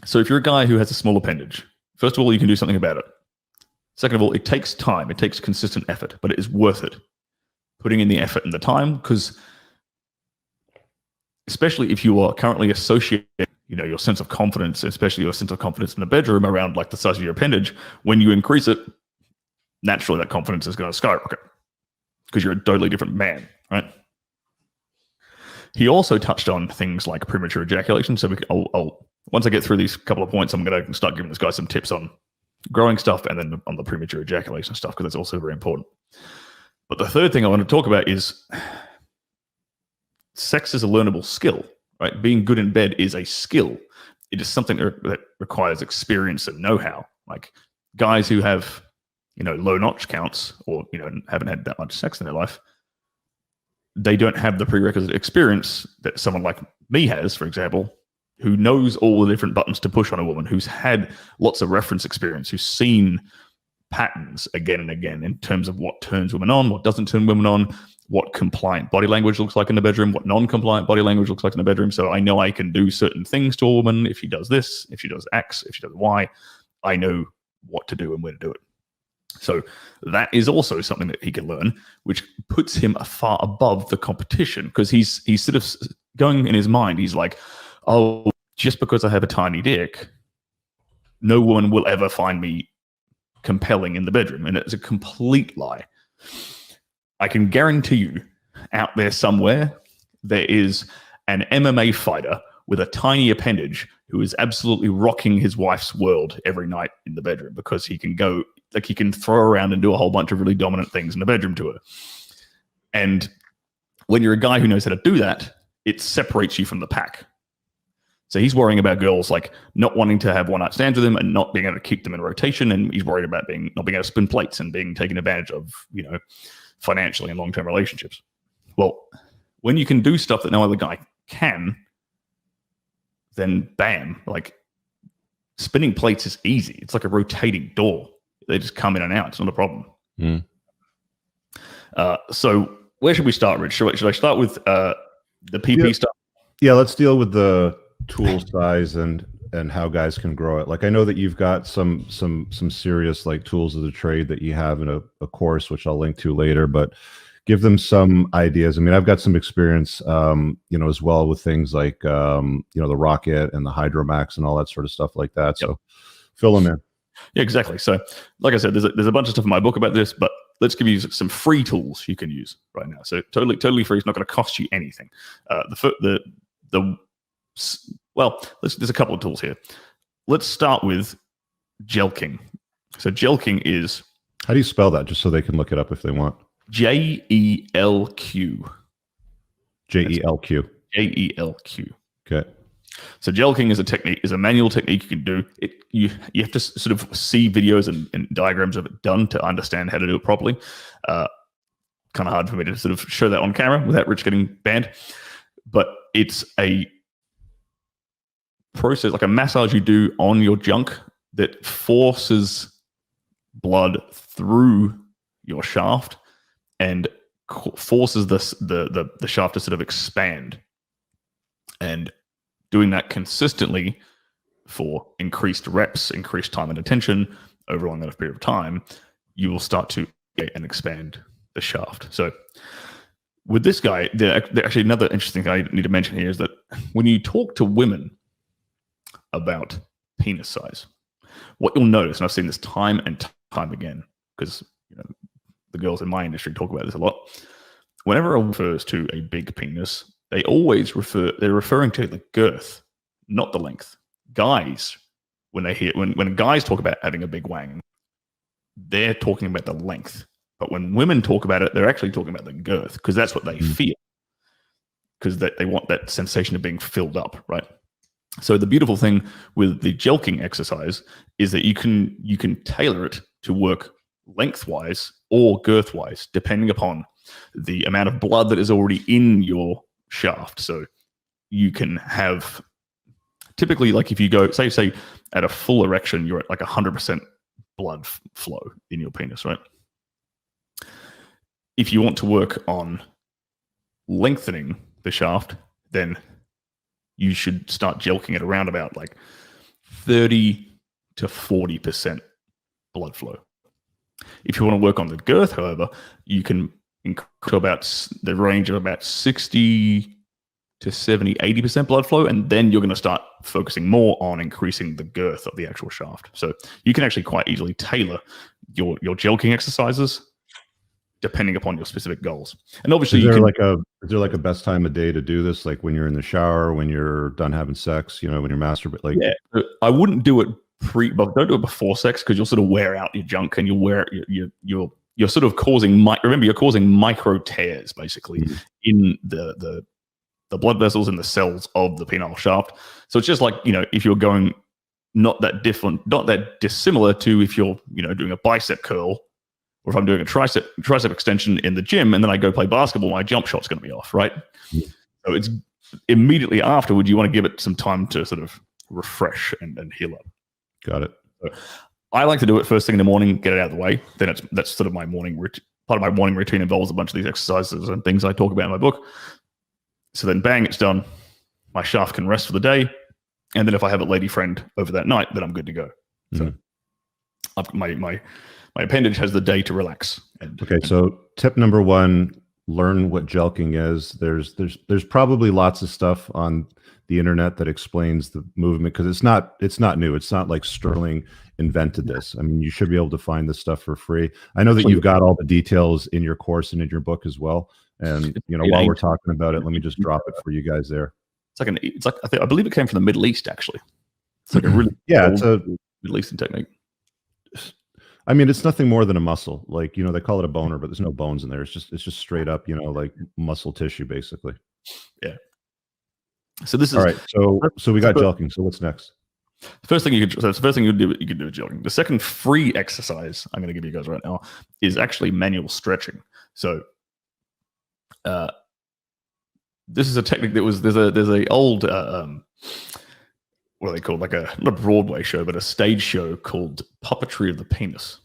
So if you're a guy who has a small appendage, first of all, you can do something about it. Second of all, it takes time. It takes consistent effort, but it is worth it. Putting in the effort and the time, because especially if you are currently associating, your sense of confidence, especially your sense of confidence in the bedroom around like the size of your appendage, when you increase it, naturally that confidence is going to skyrocket because you're a totally different man, right? He also touched on things like premature ejaculation. So once I get through these couple of points, I'm going to start giving this guy some tips on growing stuff and then on the premature ejaculation stuff, because that's also very important. But the third thing I want to talk about is sex is a learnable skill, right? Being good in bed is a skill. It is something that requires experience and know-how. Like guys who have, low notch counts or, haven't had that much sex in their life, they don't have the prerequisite experience that someone like me has, for example, who knows all the different buttons to push on a woman, who's had lots of reference experience, who's seen patterns again and again in terms of what turns women on, what doesn't turn women on, what compliant body language looks like in the bedroom, what non-compliant body language looks like in the bedroom. So I know I can do certain things to a woman if she does this, if she does X, if she does Y. I know what to do and where to do it. So that is also something that he can learn, which puts him far above the competition, because he's sort of going in his mind. He's like, oh, just because I have a tiny dick, no woman will ever find me compelling in the bedroom. And it's a complete lie. I can guarantee you out there somewhere, there is an MMA fighter with a tiny appendage who is absolutely rocking his wife's world every night in the bedroom, because he can go, like he can throw around and do a whole bunch of really dominant things in the bedroom to her. And when you're a guy who knows how to do that, it separates you from the pack. So he's worrying about girls like not wanting to have one-night stands with him and not being able to keep them in rotation. And he's worried about not being able to spin plates and being taken advantage of, financially in long-term relationships. Well, when you can do stuff that no other guy can, then bam, like spinning plates is easy. It's like a rotating door. They just come in and out. It's not a problem. Mm. So where should we start, Rich? Should I start with the PP stuff? Yeah, let's deal with the tool size and how guys can grow it. Like I know that you've got some serious like tools of the trade that you have in a course, which I'll link to later, but give them some ideas. I mean, I've got some experience, as well with things like, the Rocket and the Hydromax and all that sort of stuff like that. Yep. So fill them in. Yeah, exactly. So like I said, there's a bunch of stuff in my book about this, but let's give you some free tools you can use right now. So totally free. It's not going to cost you anything. There's a couple of tools here. Let's start with jelking. So jelking is... How do you spell that? Just so they can look it up if they want. Jelq. Jelq. Jelq. Okay. So jelking is a manual technique you can do. You have to sort of see videos and diagrams of it done to understand how to do it properly. Kind of hard for me to sort of show that on camera without Rich getting banned. But it's a process, like a massage you do on your junk that forces blood through your shaft and forces the shaft to sort of expand. And doing that consistently for increased reps, increased time and attention over a long enough period of time, you will start to get and expand the shaft. So with this guy, actually another interesting thing I need to mention here is that when you talk to women about penis size, what you'll notice, and I've seen this time and time again, because the girls in my industry talk about this a lot, whenever it refers to a big penis, they're referring to the girth, not the length. Guys, when guys talk about having a big wang, they're talking about the length. But when women talk about it, they're actually talking about the girth, because that's what they feel. Because they want that sensation of being filled up, right? So the beautiful thing with the jelking exercise is that you can tailor it to work lengthwise or girthwise, depending upon the amount of blood that is already in your shaft. So you can have, typically, like if you go, say at a full erection, you're at like 100% blood flow in your penis, right? If you want to work on lengthening the shaft, then you should start jelking it around about like 30 to 40% blood flow. If you want to work on the girth, however, you can increase to about the range of about 60 to 70, 80% blood flow, and then you're going to start focusing more on increasing the girth of the actual shaft. So you can actually quite easily tailor your jelking exercises depending upon your specific goals. And obviously, is there like a best time of day to do this? Like when you're in the shower, when you're done having sex, when you're masturbating? Like, yeah, I wouldn't do it but don't do it before sex, because you'll sort of wear out your junk, and you're sort of causing remember, you're causing micro tears basically in the blood vessels in the cells of the penile shaft. So it's just like, if you're going not that dissimilar to if you're doing a bicep curl, or if I'm doing a tricep extension in the gym and then I go play basketball, my jump shot's going to be off, right? So it's immediately afterward, you want to give it some time to sort of refresh and heal up. Got it. So I like to do it first thing in the morning, get it out of the way. Then that's sort of my morning routine. Part of my morning routine involves a bunch of these exercises and things I talk about in my book. So then bang, it's done. My shaft can rest for the day. And then if I have a lady friend over that night, then I'm good to go. So I've, my appendage has the day to relax. So tip number one, learn what jelking is. There's probably lots of stuff on the internet that explains the movement, because it's not new. It's not like Stirling invented this. I mean, you should be able to find this stuff for free. I know that you've got all the details in your course and in your book as well. And while we're talking about it, let me just drop it for you guys there. I believe it came from the Middle East, actually. It's like a really it's a Middle Eastern technique. I mean, it's nothing more than a muscle. Like, they call it a boner, but there's no bones in there. It's just straight up, like muscle tissue, basically. Yeah. So this is all right. So we got jelking. So what's next? The first thing you can do is jelking. The second free exercise I'm going to give you guys right now is actually manual stretching. So this is a technique that was there's a old what are they called, like not a Broadway show, but a stage show called Puppetry of the Penis.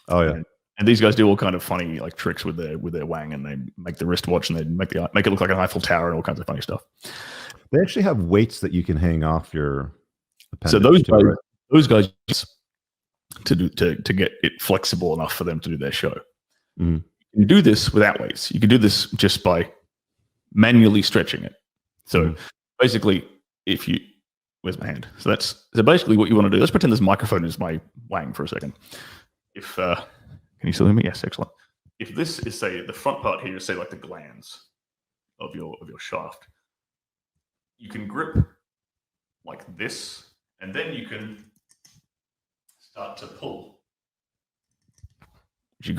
Oh yeah. And these guys do all kind of funny like tricks with their wang, and they make the wristwatch, and they make it look like an Eiffel Tower and all kinds of funny stuff. They actually have weights that you can hang off your appendage. So those guys to get it flexible enough for them to do their show. You can do this without weights. You can do this just by manually stretching it. So basically, where's my hand? So basically what you want to do. Let's pretend this microphone is my wang for a second. If can you still hear me? Yes, excellent. If this is, say, the front part here is, say, like the glands of your shaft, you can grip like this, and then you can start to pull.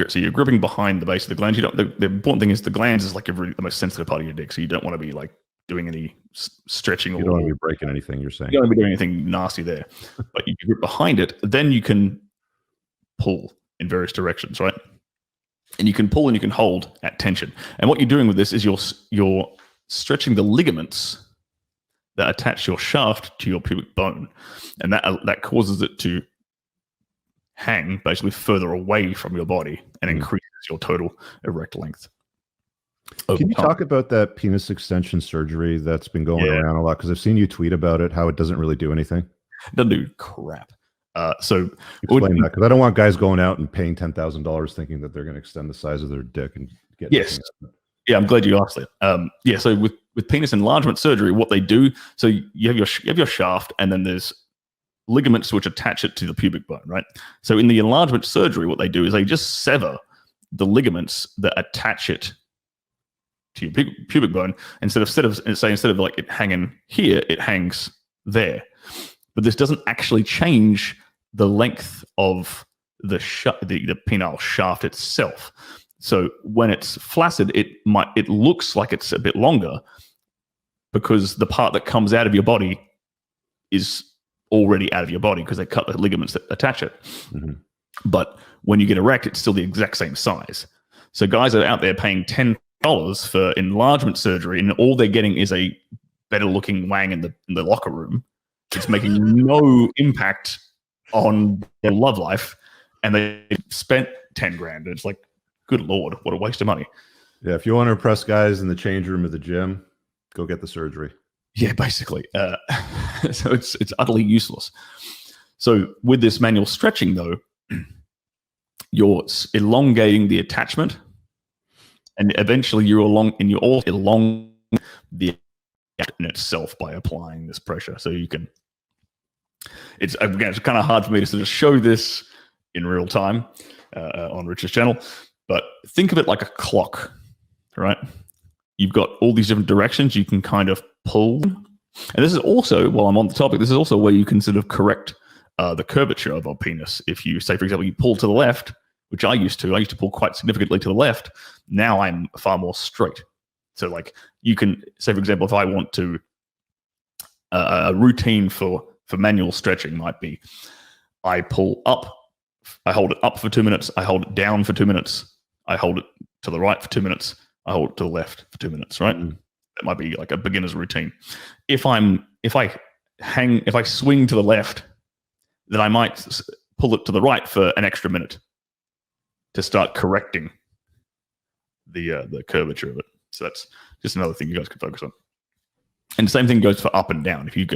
So you're gripping behind the base of the glands. The important thing is the glands is like the most sensitive part of your dick, so you don't want to be like doing any stretching. You don't want to be breaking anything, you're saying. You don't want to be doing anything nasty there. But you can grip behind it, then you can pull in various directions, right? And you can pull and you can hold at tension. And what you're doing with this is you're stretching the ligaments that attach your shaft to your pubic bone, and that causes it to hang basically further away from your body and increases your total erect length. Can you talk about that penis extension surgery that's been going around a lot? Because I've seen you tweet about it, how it doesn't really do anything. It doesn't do crap. So explain that, because I don't want guys going out and paying $10,000 thinking that they're going to extend the size of their dick and get. Yes. Yeah, I'm glad you asked that. So with penis enlargement surgery, what they do, so you have your shaft, and then there's ligaments which attach it to the pubic bone, right? So in the enlargement surgery, what they do is they just sever the ligaments that attach it to your pubic bone. Instead of like it hanging here, it hangs there. But this doesn't actually change the length of the penile shaft itself. So when it's flaccid, it looks like it's a bit longer because the part that comes out of your body is already out of your body because they cut the ligaments that attach it. But when you get erect, it's still the exact same size. So guys are out there paying $10 for enlargement surgery, and all they're getting is a better looking wang in the locker room. It's making no impact on their love life, and they spent 10 grand. It's like, good Lord, what a waste of money. Yeah, if you want to impress guys in the change room of the gym, go get the surgery. Yeah, basically. So it's utterly useless. So with this manual stretching, though, you're elongating the attachment, and eventually you're elong the in itself by applying this pressure. So you can. It's kind of hard for me to sort of show this in real time on Rich's channel, but think of it like a clock, right? You've got all these different directions you can kind of pull. And this is also, while I'm on the topic, this is also where you can sort of correct the curvature of a penis. If you say, for example, you pull to the left, which I used to pull quite significantly to the left. Now I'm far more straight. So like you can say, for example, if I want to, a routine for manual stretching might be, I pull up, I hold it up for 2 minutes, I hold it down for 2 minutes, I hold it to the right for 2 minutes, I hold it to the left for 2 minutes, right? That might be like a beginner's routine. If I swing to the left, then I might pull it to the right for an extra minute to start correcting the curvature of it. So that's just another thing you guys can focus on. And the same thing goes for up and down. If you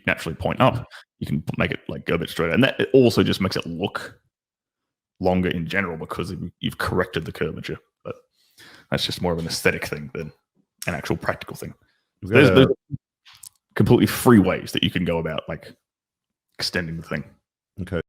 naturally point up, you can make it like go a bit straighter. And that it also just makes it look longer in general because you've corrected the curvature. But that's just more of an aesthetic thing than an actual practical thing. There's completely free ways that you can go about like extending the thing. Okay.